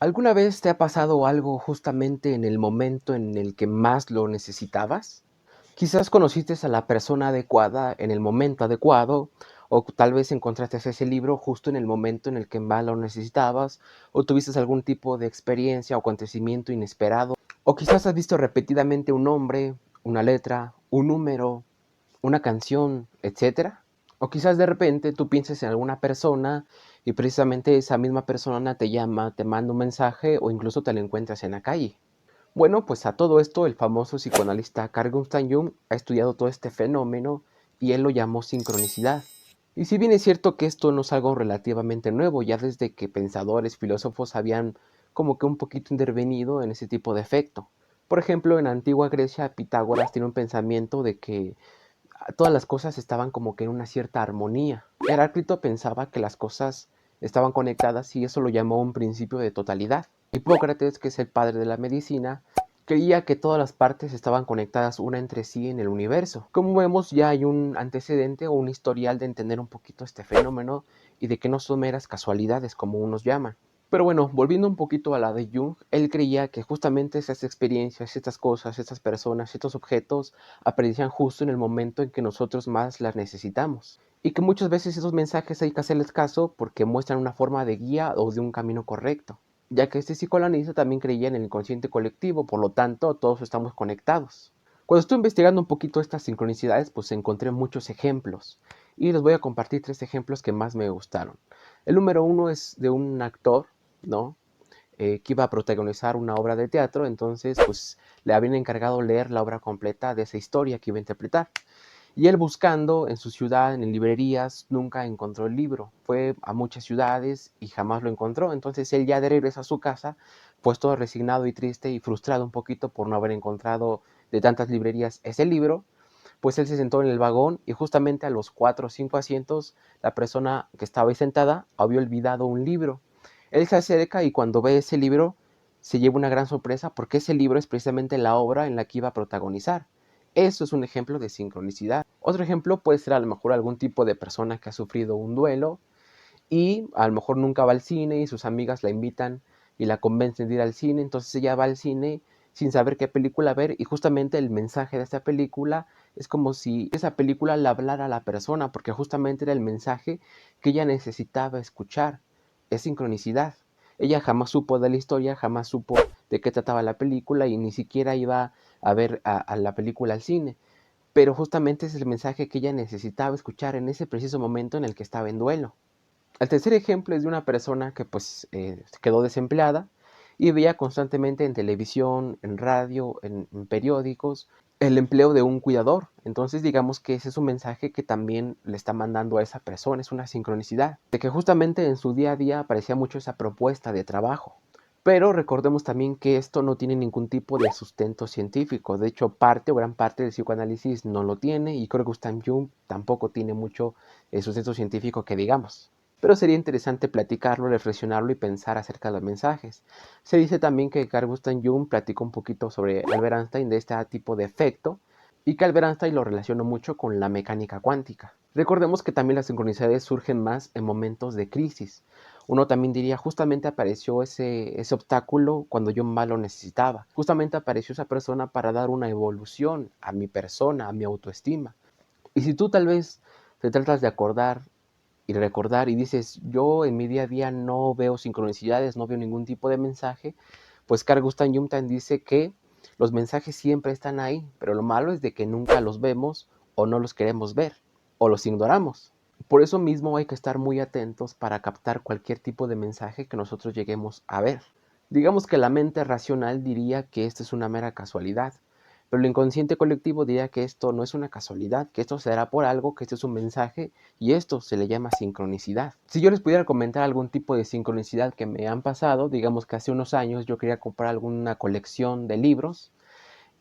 ¿Alguna vez te ha pasado algo justamente en el momento en el que más lo necesitabas? Quizás conociste a la persona adecuada en el momento adecuado, o tal vez encontraste ese libro justo en el momento en el que más lo necesitabas, o tuviste algún tipo de experiencia o acontecimiento inesperado, o quizás has visto repetidamente un nombre, una letra, un número, una canción, etcétera. O quizás de repente tú pienses en alguna persona y precisamente esa misma persona te llama, te manda un mensaje o incluso te la encuentras en la calle. Bueno, pues a todo esto el famoso psicoanalista Carl Gustav Jung ha estudiado todo este fenómeno y él lo llamó sincronicidad. Y si bien es cierto que esto no es algo relativamente nuevo, ya desde que pensadores, filósofos habían como que un poquito intervenido en ese tipo de efecto. Por ejemplo, en la antigua Grecia, Pitágoras tiene un pensamiento de que todas las cosas estaban como que en una cierta armonía. Heráclito pensaba que las cosas estaban conectadas y eso lo llamó un principio de totalidad. Hipócrates, que es el padre de la medicina, creía que todas las partes estaban conectadas una entre sí en el universo. Como vemos, ya hay un antecedente o un historial de entender un poquito este fenómeno y de que no son meras casualidades como unos llaman. Pero bueno, volviendo un poquito a la de Jung, él creía que justamente esas experiencias, estas cosas, estas personas, estos objetos aparecían justo en el momento en que nosotros más las necesitamos. Y que muchas veces esos mensajes hay que hacerles caso porque muestran una forma de guía o de un camino correcto, ya que este psicoanalista también creía en el inconsciente colectivo, por lo tanto todos estamos conectados. Cuando estuve investigando un poquito estas sincronicidades, pues encontré muchos ejemplos y les voy a compartir tres ejemplos que más me gustaron. El número uno es de un actor, ¿no? Que iba a protagonizar una obra de teatro, entonces pues le habían encargado leer la obra completa de esa historia que iba a interpretar. Y él buscando en su ciudad, en librerías, nunca encontró el libro. Fue a muchas ciudades y jamás lo encontró. Entonces él ya de regreso a su casa, pues todo resignado y triste y frustrado un poquito por no haber encontrado de tantas librerías ese libro, pues él se sentó en el vagón y justamente a los 4 o 5 asientos la persona que estaba ahí sentada había olvidado un libro. Él se acerca y cuando ve ese libro se lleva una gran sorpresa porque ese libro es precisamente la obra en la que iba a protagonizar. Eso es un ejemplo de sincronicidad. Otro ejemplo puede ser a lo mejor algún tipo de persona que ha sufrido un duelo y a lo mejor nunca va al cine y sus amigas la invitan y la convencen de ir al cine, entonces ella va al cine sin saber qué película ver y justamente el mensaje de esta película es como si esa película le hablara a la persona porque justamente era el mensaje que ella necesitaba escuchar. Es sincronicidad. Ella jamás supo de la historia, jamás supo de qué trataba la película y ni siquiera iba a ver a la película al cine. Pero justamente es el mensaje que ella necesitaba escuchar en ese preciso momento en el que estaba en duelo. El tercer ejemplo es de una persona que pues quedó desempleada y veía constantemente en televisión, en radio, en periódicos, el empleo de un cuidador. Entonces digamos que ese es un mensaje que también le está mandando a esa persona, es una sincronicidad, de que justamente en su día a día aparecía mucho esa propuesta de trabajo. Pero recordemos también que esto no tiene ningún tipo de sustento científico. De hecho, parte o gran parte del psicoanálisis no lo tiene y creo que Gustav Jung tampoco tiene mucho sustento científico que digamos. Pero sería interesante platicarlo, reflexionarlo y pensar acerca de los mensajes. Se dice también que Carl Gustav Jung platicó un poquito sobre Albert Einstein de este tipo de efecto y que Albert Einstein lo relacionó mucho con la mecánica cuántica. Recordemos que también las sincronicidades surgen más en momentos de crisis. Uno también diría, justamente apareció ese obstáculo cuando yo más lo necesitaba. Justamente apareció esa persona para dar una evolución a mi persona, a mi autoestima. Y si tú tal vez te tratas de acordar y recordar y dices, yo en mi día a día no veo sincronicidades, no veo ningún tipo de mensaje, pues Carl Gustav Jung dice que los mensajes siempre están ahí, pero lo malo es de que nunca los vemos o no los queremos ver o los ignoramos. Por eso mismo hay que estar muy atentos para captar cualquier tipo de mensaje que nosotros lleguemos a ver. Digamos que la mente racional diría que esto es una mera casualidad, pero el inconsciente colectivo diría que esto no es una casualidad, que esto se dará por algo, que esto es un mensaje y esto se le llama sincronicidad. Si yo les pudiera comentar algún tipo de sincronicidad que me han pasado, digamos que hace unos años yo quería comprar alguna colección de libros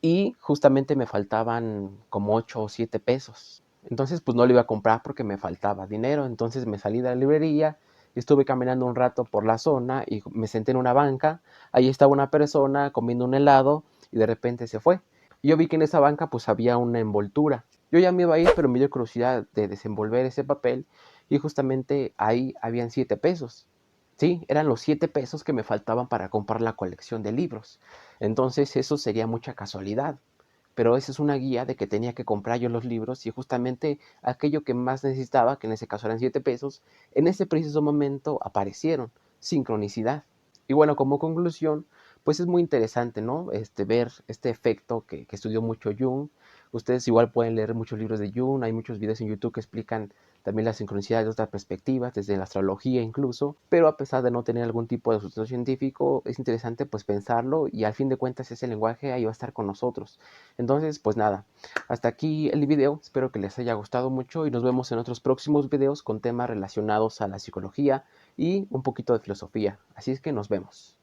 y justamente me faltaban como 8 o 7 pesos. Entonces pues no lo iba a comprar porque me faltaba dinero. Entonces me salí de la librería, estuve caminando un rato por la zona y me senté en una banca. Ahí estaba una persona comiendo un helado y de repente se fue. Y yo vi que en esa banca pues había una envoltura. Yo ya me iba a ir, pero me dio curiosidad de desenvolver ese papel y justamente ahí habían 7 pesos. Sí, eran los 7 pesos que me faltaban para comprar la colección de libros. Entonces eso sería mucha casualidad, pero esa es una guía de que tenía que comprar yo los libros y justamente aquello que más necesitaba, que en ese caso eran 7 pesos, en ese preciso momento aparecieron. Sincronicidad. Y bueno, como conclusión, pues es muy interesante, ¿no? Ver este efecto que estudió mucho Jung. Ustedes igual pueden leer muchos libros de Jung, hay muchos videos en YouTube que explican también la sincronicidad de otras perspectivas, desde la astrología incluso, pero a pesar de no tener algún tipo de sustento científico, es interesante pues pensarlo y al fin de cuentas ese lenguaje ahí va a estar con nosotros. Entonces, pues nada, hasta aquí el video, espero que les haya gustado mucho y nos vemos en otros próximos videos con temas relacionados a la psicología y un poquito de filosofía. Así es que nos vemos.